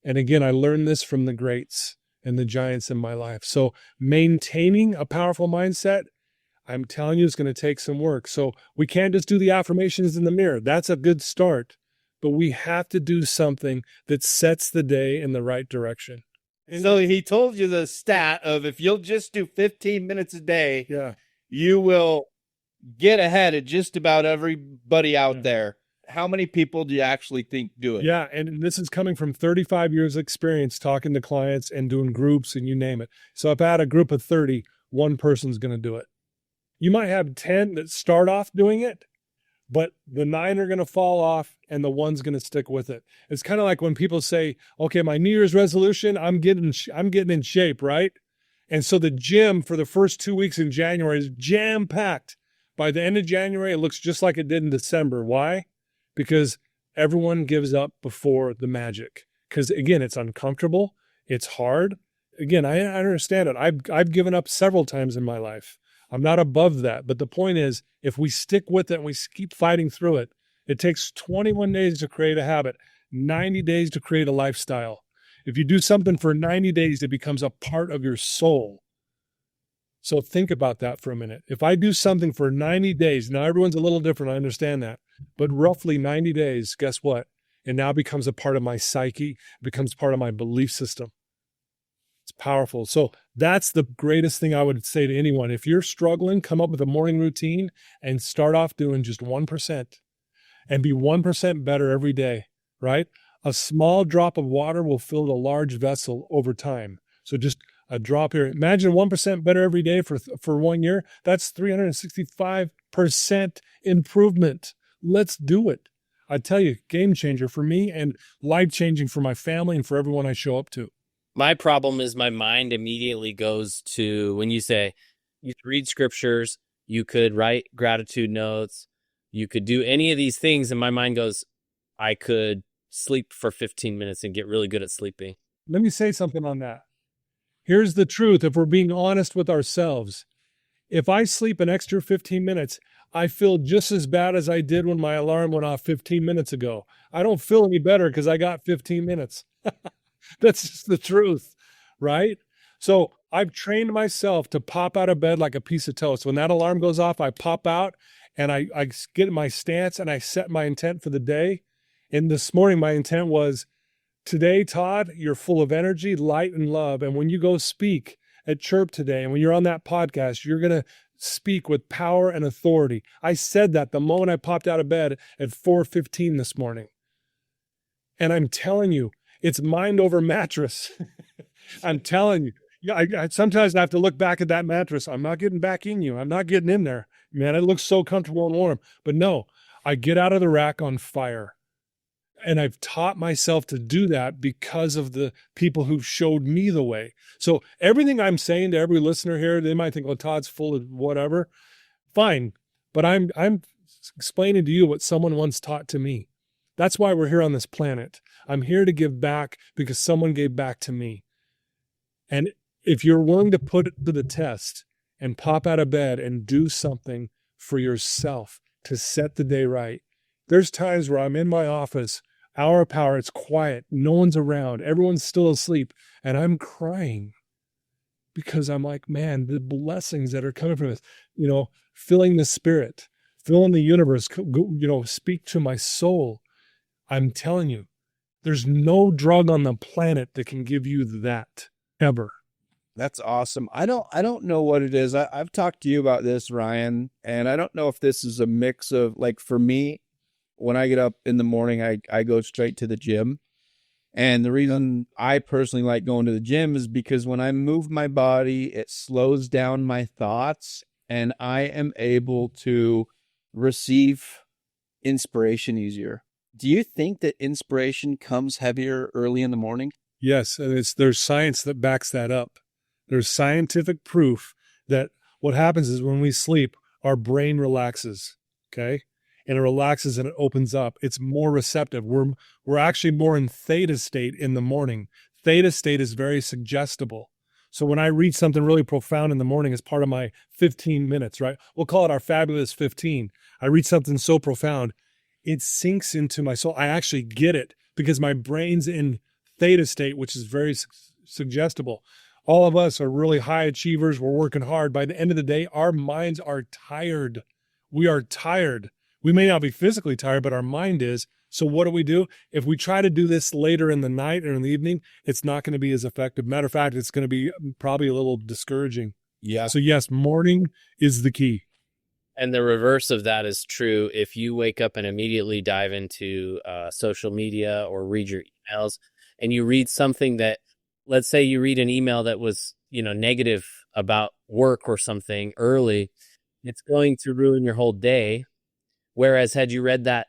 And again, I learned this from the greats and the giants in my life. So maintaining a powerful mindset, I'm telling you, it's going to take some work. So we can't just do the affirmations in the mirror. That's a good start. But we have to do something that sets the day in the right direction. And so he told you the stat of if you'll just do 15 minutes a day, you will get ahead of just about everybody out there. How many people do you actually think do it? Yeah, and this is coming from 35 years of experience talking to clients and doing groups and you name it. So if I had a group of 30, one person's going to do it. You might have 10 that start off doing it, but the 9 are going to fall off and the 1's going to stick with it. It's kind of like when people say, okay, my New Year's resolution, I'm getting in shape, right? And so the gym for the first 2 weeks in January is jam-packed. By the end of January, it looks just like it did in December. Why? Because everyone gives up before the magic. Because again, it's uncomfortable. It's hard. Again, I understand it. I've given up several times in my life. I'm not above that. But the point is, if we stick with it and we keep fighting through it, it takes 21 days to create a habit, 90 days to create a lifestyle. If you do something for 90 days, it becomes a part of your soul. So think about that for a minute. If I do something for 90 days, now everyone's a little different, I understand that, but roughly 90 days, guess what? It now becomes a part of my psyche, it becomes part of my belief system. It's powerful. So that's the greatest thing I would say to anyone. If you're struggling, come up with a morning routine and start off doing just 1% and be 1% better every day, right? A small drop of water will fill a large vessel over time. So just a drop here. Imagine 1% better every day for 1 year. That's 365% improvement. Let's do it. I tell you, game changer for me and life changing for my family and for everyone I show up to. My problem is my mind immediately goes to, when you say you could read scriptures, you could write gratitude notes, you could do any of these things, and my mind goes, I could sleep for 15 minutes and get really good at sleeping. Let me say something on that. Here's the truth. If we're being honest with ourselves, if I sleep an extra 15 minutes, I feel just as bad as I did when my alarm went off 15 minutes ago. I don't feel any better because I got 15 minutes. That's just the truth, right? So I've trained myself to pop out of bed like a piece of toast. When that alarm goes off, I pop out and I get my stance and I set my intent for the day. And this morning, my intent was, today, Todd, you're full of energy, light, and love. And when you go speak at Chiirp today, and when you're on that podcast, you're going to speak with power and authority. I said that the moment I popped out of bed at 4:15 this morning. And I'm telling you, it's mind over mattress. I'm telling you. Yeah, I sometimes I have to look back at that mattress. I'm not getting back in you. I'm not getting in there. Man, it looks so comfortable and warm. But no, I get out of the rack on fire. And I've taught myself to do that because of the people who showed me the way. So everything I'm saying to every listener here, they might think, well, Todd's full of whatever. Fine. But I'm explaining to you what someone once taught to me. That's why we're here on this planet. I'm here to give back because someone gave back to me. And if you're willing to put it to the test and pop out of bed and do something for yourself to set the day right, there's times where I'm in my office, hour of power, it's quiet, no one's around, everyone's still asleep, and I'm crying because I'm like, man, the blessings that are coming from this, filling the spirit, filling the universe, speak to my soul. I'm telling you, there's no drug on the planet that can give you that ever. That's awesome. I don't know what it is. I've talked to you about this, Ryan, and I don't know if this is a mix of, like, for me, when I get up in the morning, I go straight to the gym. And the reason I personally like going to the gym is because when I move my body, it slows down my thoughts and I am able to receive inspiration easier. Do you think that inspiration comes heavier early in the morning? Yes, and there's science that backs that up. There's scientific proof that what happens is when we sleep, our brain relaxes, okay? And it relaxes and it opens up. It's more receptive. We're actually more in theta state in the morning. Theta state is very suggestible. So when I read something really profound in the morning as part of my 15 minutes, right? We'll call it our fabulous 15. I read something so profound, it sinks into my soul. I actually get it because my brain's in theta state, which is very suggestible. All of us are really high achievers. We're working hard. By the end of the day, our minds are tired. We are tired. We may not be physically tired, but our mind is. So what do? If we try to do this later in the night or in the evening, it's not going to be as effective. Matter of fact, it's going to be probably a little discouraging. Yeah. So yes, morning is the key. And the reverse of that is true. If you wake up and immediately dive into social media or read your emails and you read something that, let's say you read an email that was, negative about work or something early, it's going to ruin your whole day. Whereas had you read that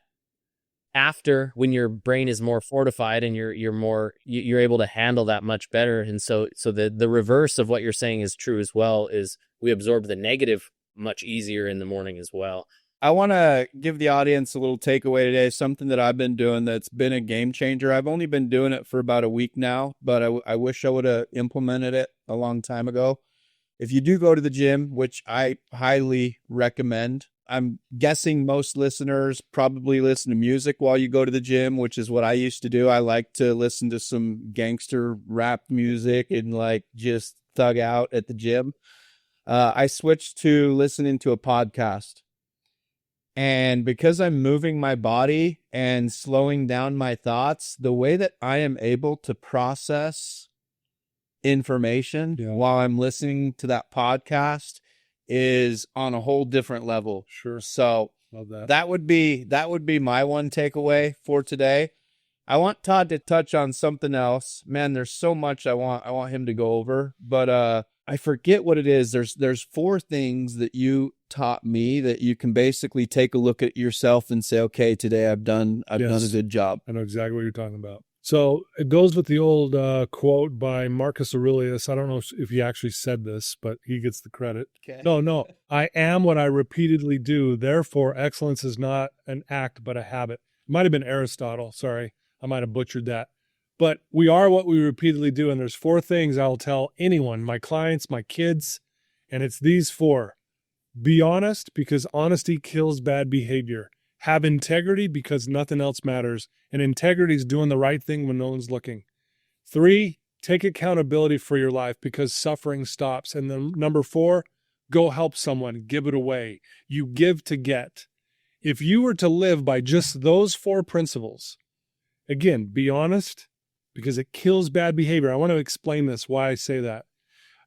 after, when your brain is more fortified and you're able to handle that much better. And so the reverse of what you're saying is true as well, is we absorb the negative much easier in the morning as well. I want to give the audience a little takeaway today, something that I've been doing that's been a game changer. I've only been doing it for about a week now, but I wish I would have implemented it a long time ago. If you do go to the gym, which I highly recommend, I'm guessing most listeners probably listen to music while you go to the gym, which is what I used to do. I like to listen to some gangster rap music and just thug out at the gym. I switched to listening to a podcast. And because I'm moving my body and slowing down my thoughts, the way that I am able to process information while I'm listening to that podcast is on a whole different level. Sure. So Love that. that would be my one takeaway for today. I want Todd to touch on something else. Man, there's so much I want him to go over, but I forget what it is. There's 4 things that you taught me that you can basically take a look at yourself and say, okay, today I've done a good job. I know exactly what you're talking about. So it goes with the old quote by Marcus Aurelius. I don't know if he actually said this, but he gets the credit. Okay. No. I am what I repeatedly do. Therefore, excellence is not an act, but a habit. It might have been Aristotle. Sorry, I might have butchered that. But we are what we repeatedly do. And there's 4 things I'll tell anyone, my clients, my kids, and it's these 4. Be honest, because honesty kills bad behavior. Have integrity, because nothing else matters. And integrity is doing the right thing when no one's looking. 3, take accountability for your life, because suffering stops. And then number 4, go help someone, give it away. You give to get. If you were to live by just those 4 principles, again, be honest, because it kills bad behavior. I want to explain this, why I say that.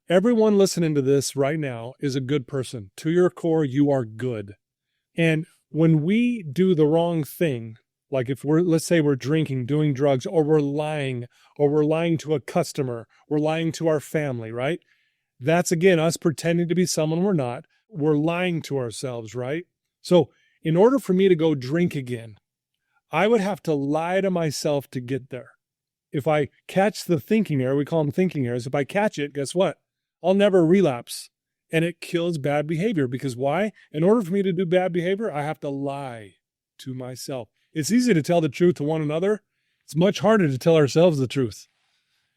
Everyone listening to this right now is a good person. To your core, you are good. And when we do the wrong thing, like if let's say we're drinking, doing drugs, or we're lying to a customer, we're lying to our family, right? That's, again, us pretending to be someone we're not. We're lying to ourselves, right? So in order for me to go drink again, I would have to lie to myself to get there. If I catch the thinking error, we call them thinking errors. If I catch it, guess what? I'll never relapse. And it kills bad behavior, because why? In order for me to do bad behavior, I have to lie to myself. It's easy to tell the truth to one another. It's much harder to tell ourselves the truth.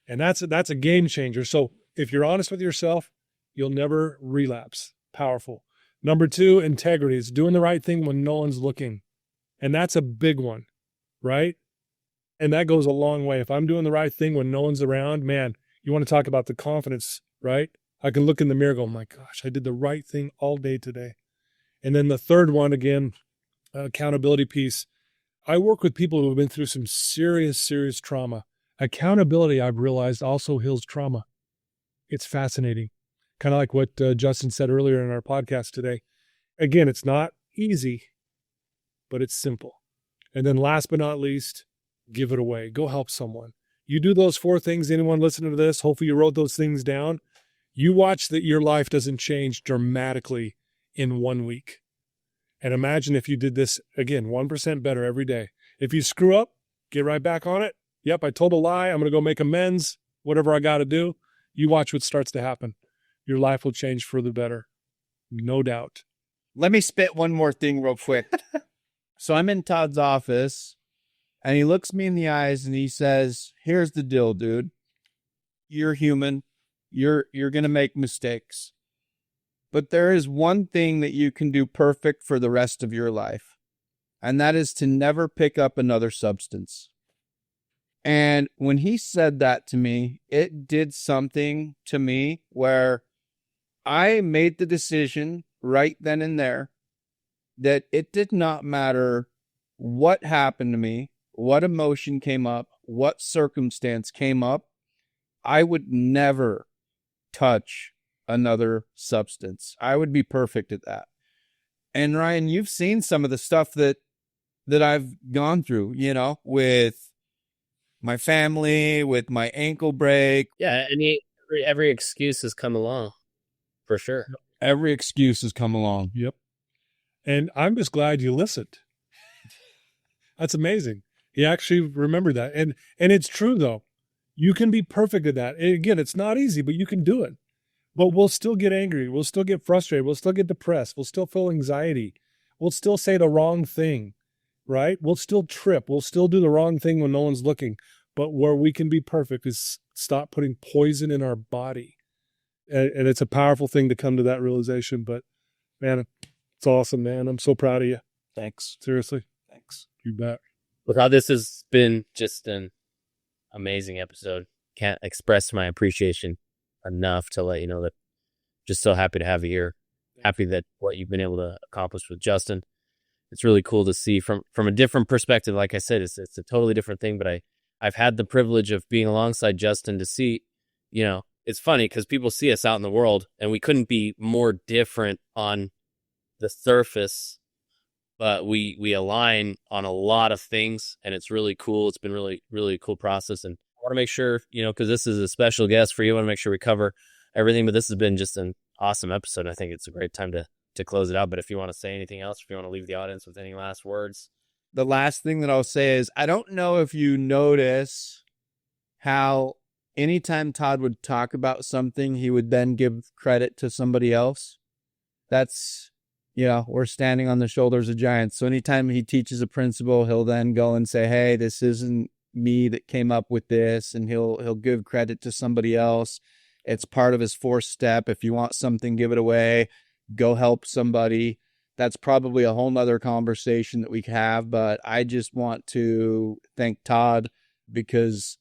And that's a game changer. So if you're honest with yourself, you'll never relapse. Powerful. Number 2, integrity. It's doing the right thing when no one's looking. And that's a big one, right? And that goes a long way. If I'm doing the right thing when no one's around, man, you want to talk about the confidence, right? I can look in the mirror and go, my gosh, I did the right thing all day today. And then the 3rd one, again, accountability piece. I work with people who have been through some serious, serious trauma. Accountability, I've realized, also heals trauma. It's fascinating. Kind of like what Justin said earlier in our podcast today. Again, it's not easy, but it's simple. And then last but not least, give it away. Go help someone. You do those 4 things. Anyone listening to this, hopefully you wrote those things down. You watch that your life doesn't change dramatically in 1 week. And imagine if you did this, again, 1% better every day. If you screw up, get right back on it. Yep, I told a lie. I'm going to go make amends, whatever I got to do. You watch what starts to happen. Your life will change for the better. No doubt. Let me spit one more thing real quick. So I'm in Todd's office, and he looks me in the eyes and he says, here's the deal, dude. You're human. You're going to make mistakes. But there is one thing that you can do perfect for the rest of your life, and that is to never pick up another substance. And when he said that to me, it did something to me where I made the decision right then and there that it did not matter what happened to me, what emotion came up, what circumstance came up, I would never touch another substance. I would be perfect at that. And Ryan, you've seen some of the stuff that I've gone through, with my family, with my ankle break. Yeah, and every excuse has come along, for sure. Every excuse has come along. Yep. And I'm just glad you listened. That's amazing. He actually remembered that. And it's true, though. You can be perfect at that. And again, it's not easy, but you can do it. But we'll still get angry. We'll still get frustrated. We'll still get depressed. We'll still feel anxiety. We'll still say the wrong thing, right? We'll still trip. We'll still do the wrong thing when no one's looking. But where we can be perfect is stop putting poison in our body. And it's a powerful thing to come to that realization. But, man, it's awesome, man. I'm so proud of you. Thanks. Seriously. Thanks. You bet. Look how this has been just an amazing episode. Can't express my appreciation enough to let you know that just so happy to have you here. Happy that what you've been able to accomplish with Justin. It's really cool to see from a different perspective. Like I said, it's a totally different thing, but I've had the privilege of being alongside Justin to see it's funny because people see us out in the world and we couldn't be more different on the surface, but we align on a lot of things, and it's really cool. It's been really, really cool process. And I want to make sure, because this is a special guest for you, I want to make sure we cover everything, but this has been just an awesome episode. I think it's a great time to close it out. But if you want to say anything else, if you want to leave the audience with any last words. The last thing that I'll say is, I don't know if you notice how anytime Todd would talk about something, he would then give credit to somebody else. That's, we're standing on the shoulders of giants. So anytime he teaches a principle, he'll then go and say, hey, this isn't me that came up with this. And he'll give credit to somebody else. It's part of his 4th step. If you want something, give it away. Go help somebody. That's probably a whole nother conversation that we could have. But I just want to thank Todd, because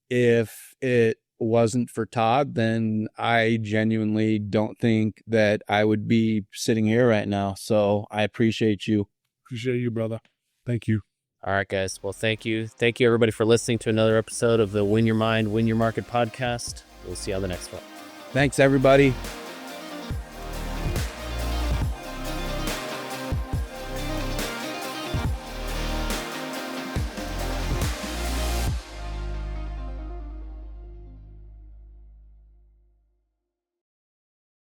if it wasn't for Todd, then I genuinely don't think that I would be sitting here right now. So I appreciate you. Appreciate you, brother. Thank you. All right, guys. Well, thank you. Thank you, everybody, for listening to another episode of the Win Your Mind, Win Your Market podcast. We'll see you on the next one. Thanks, everybody.